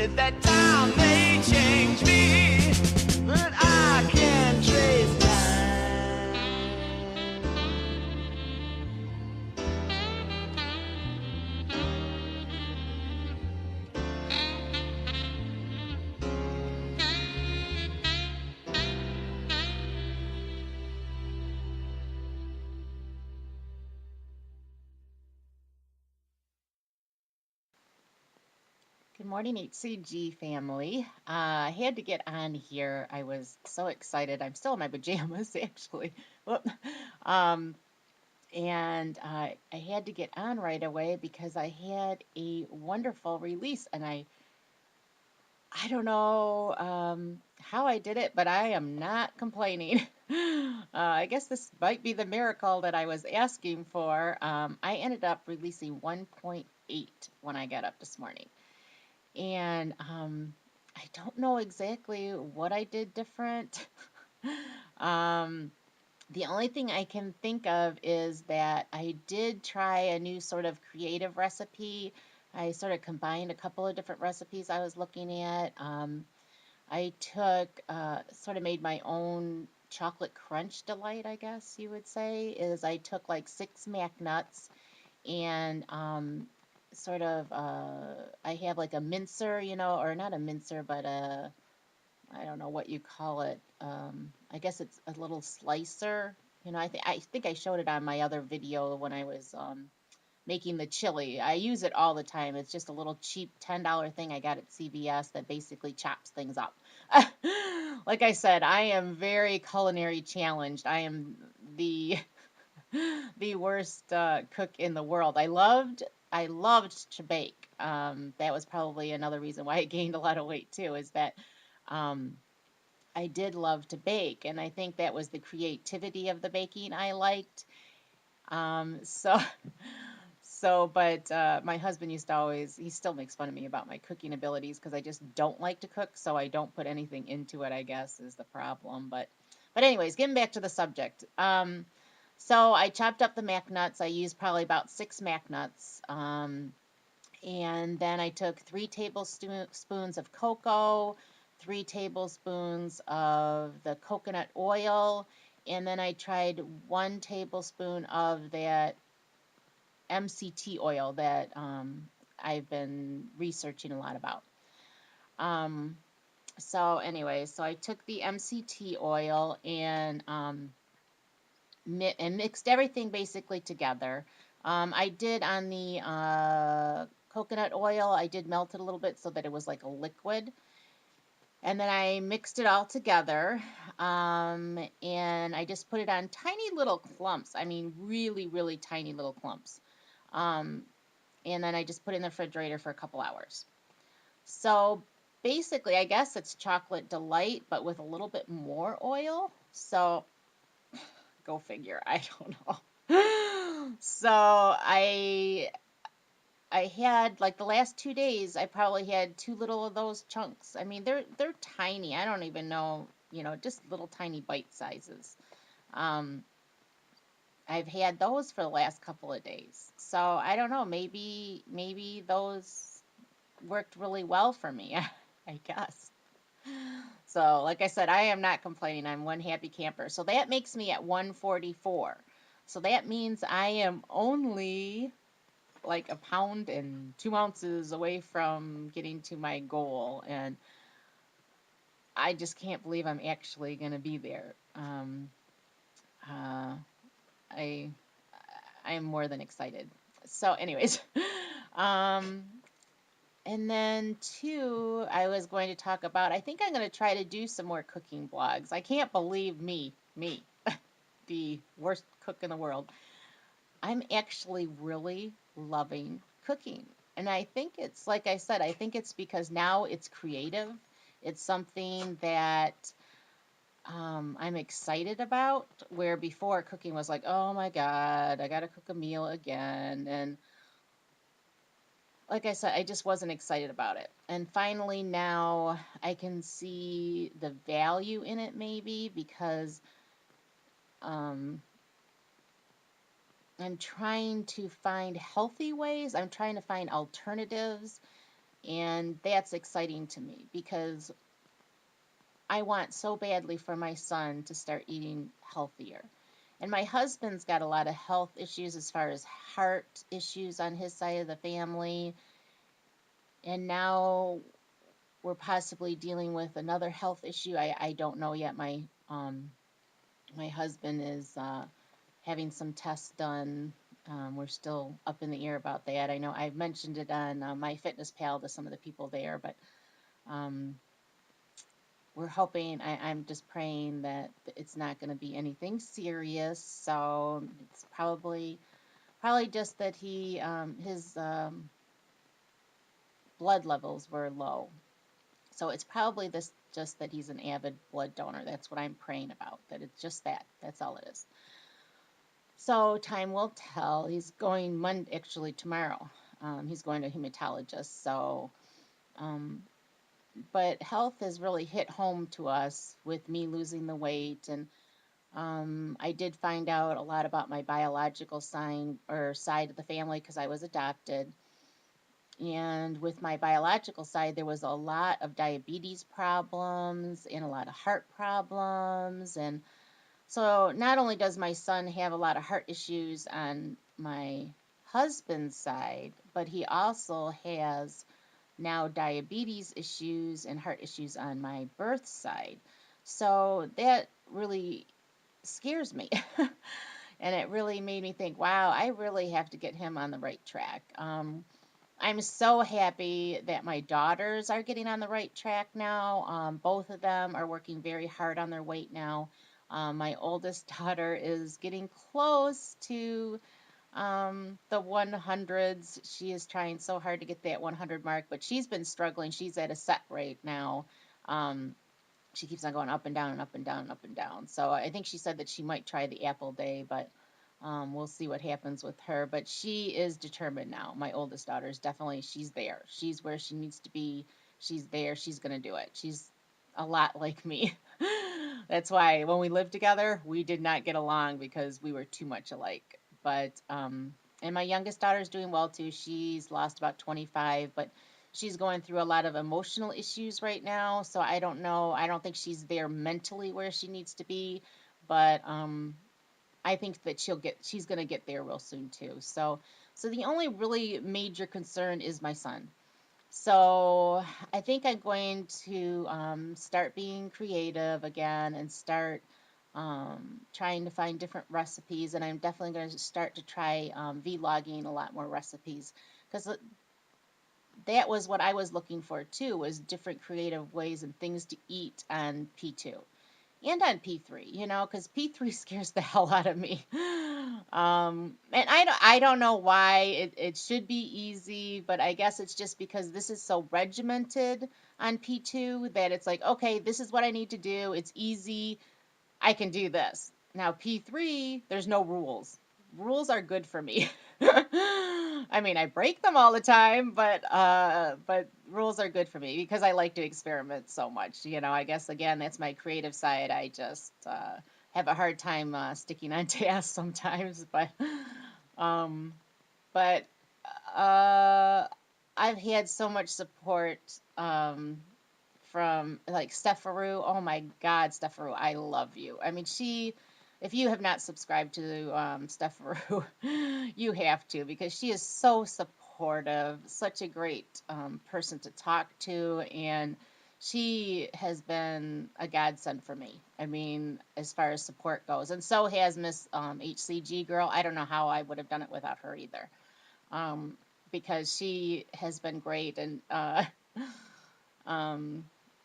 said that time may change me, but I can't trace time. Good morning, HCG family. I had to get on here. I was so excited. I'm still in my pajamas, actually. Whoop. And I had to get on right away because I had a wonderful release, and I don't know how I did it, but I am not complaining. I guess this might be the miracle that I was asking for. I ended up releasing 1.8 when I got up this morning. And I don't know exactly what I did different. The only thing I can think of is that I did try a new sort of creative recipe. I sort of combined a couple of different recipes I was looking at. I took, sort of made my own chocolate crunch delight, I guess you would say, is I took like 6 mac nuts and sort of, I have like a mincer, or not a mincer, but I don't know what you call it. I guess it's a little slicer. I think I showed it on my other video when I was making the chili. I use it all the time. It's just a little cheap $10 thing I got at CVS that basically chops things up. Like I said, I am very culinary challenged. I am the worst cook in the world. I loved to bake. That was probably another reason why I gained a lot of weight too, is that um, I did love to bake, and I think that was the creativity of the baking I liked. So, but my husband used to always, he still makes fun of me about my cooking abilities because I just don't like to cook, so I don't put anything into it, I guess, is the problem. But anyways, getting back to the subject. So I chopped up the mac nuts. I used probably about 6 mac nuts. And then I took 3 tablespoons of cocoa, 3 tablespoons of the coconut oil, and then I tried 1 tablespoon of that MCT oil that I've been researching a lot about. So anyway, so I took the MCT oil and mixed everything basically together. I did on the coconut oil, I did melt it a little bit so that it was like a liquid. And then I mixed it all together, and I just put it on tiny little clumps. I mean, really, really tiny little clumps. Um, and then I just put it in the refrigerator for a couple hours. So basically, I guess it's chocolate delight, but with a little bit more oil. So go figure, I don't know. So I had like the last 2 days, I probably had too little of those chunks. I mean, they're tiny. I don't even know, just little tiny bite sizes. Um, I've had those for the last couple of days. So I don't know, maybe those worked really well for me, I guess. So, like I said, I am not complaining. I'm one happy camper. So that makes me at 144. So that means I am only like a pound and 2 ounces away from getting to my goal, and I just can't believe I'm actually going to be there. Uh, I I am more than excited. So, anyways, um, and then two, I was going to talk about. I think I'm going to try to do some more cooking blogs. I can't believe me, the worst cook in the world. I'm actually really loving cooking. And I think it's, like I said, I think it's because now it's creative. It's something that I'm excited about, where before cooking was like, oh my God, I got to cook a meal again. And like I said, I just wasn't excited about it. And finally, now I can see the value in it, maybe because um, I'm trying to find healthy ways. I'm trying to find alternatives And that's exciting to me because I want so badly for my son to start eating healthier. And my husband's got a lot of health issues as far as heart issues on his side of the family. And now we're possibly dealing with another health issue. I don't know yet. My husband is having some tests done. We're still up in the air about that. I know I've mentioned it on MyFitnessPal to some of the people there, but um, we're hoping. I'm just praying that it's not going to be anything serious. So it's probably just that his blood levels were low. So it's probably this just that he's an avid blood donor. That's what I'm praying about. That it's just that. That's all it is. So time will tell. He's going Monday, actually tomorrow. He's going to a hematologist. So, um, but health has really hit home to us with me losing the weight, and I did find out a lot about my biological side of the family because I was adopted. And with my biological side, there was a lot of diabetes problems and a lot of heart problems. And so not only does my son have a lot of heart issues on my husband's side, but he also has now diabetes issues and heart issues on my birth side. So that really scares me. And it really made me think, wow, I really have to get him on the right track. I'm so happy that my daughters are getting on the right track now. Both of them are working very hard on their weight now. My oldest daughter is getting close to the 100s. She is trying so hard to get that 100 mark, but she's been struggling. She's at a set rate now. Um, she keeps on going up and down and up and down and up and down. So I think she said that she might try the apple day, but we'll see what happens with her. But she is determined now. My oldest daughter is definitely, she's there. She's where she needs to be. She's there. She's going to do it. She's a lot like me. That's why when we lived together, we did not get along because we were too much alike. But, and my youngest daughter is doing well too. She's lost about 25, but she's going through a lot of emotional issues right now. So I don't know. I don't think she's there mentally where she needs to be, but I think that she's going to get there real soon too. So the only really major concern is my son. So I think I'm going to start being creative again and start trying to find different recipes. And I'm definitely going to start to try vlogging a lot more recipes because that was what I was looking for too, was different creative ways and things to eat on P2 and on P3, because P3 scares the hell out of me. And I don't know why it should be easy, but I guess it's just because this is so regimented on P2 that it's like, okay, this is what I need to do. It's easy. I can do this. Now P3, there's no rules. Rules are good for me. I mean, I break them all the time, but rules are good for me because I like to experiment so much. I guess again that's my creative side. I just have a hard time sticking on task sometimes, um, but uh, I've had so much support from like Stefaru. Oh my God, Stefaru, I love you. I mean, if you have not subscribed to Stefaru, you have to because she is so supportive, such a great person to talk to, and she has been a godsend for me. I mean, as far as support goes, and so has Miss HCG girl. I don't know how I would have done it without her either, um, because she has been great and. Um,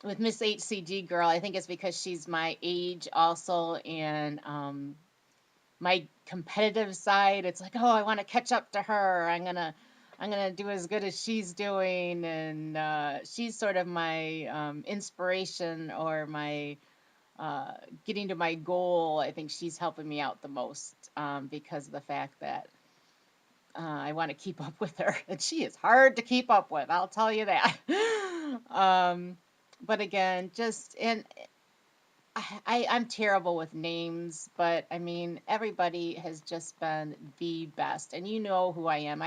with Miss HCG girl, I think it's because she's my age also, and my competitive side. It's like, oh, I want to catch up to her. I'm gonna do as good as she's doing, and she's sort of my inspiration or my getting to my goal. I think she's helping me out the most because of the fact that I want to keep up with her, and she is hard to keep up with. I'll tell you that. But again, I'm terrible with names, but I mean, everybody has just been the best, and you know who I am.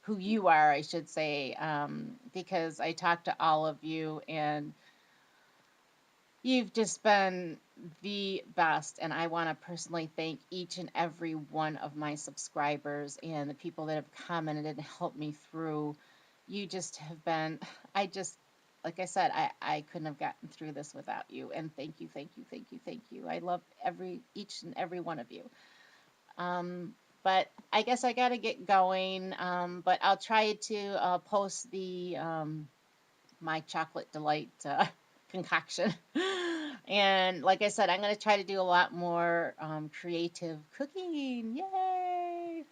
who you are, I should say, because I talked to all of you and you've just been the best. And I want to personally thank each and every one of my subscribers and the people that have commented and helped me through. You just have been, I just, like I said, I couldn't have gotten through this without you. And thank you, thank you, thank you, thank you. I love each and every one of you. But I guess I got to get going. But I'll try to post the my chocolate delight concoction. And like I said, I'm going to try to do a lot more creative cooking. Yay!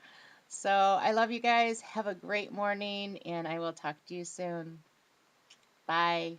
So I love you guys. Have a great morning, and I will talk to you soon. Bye.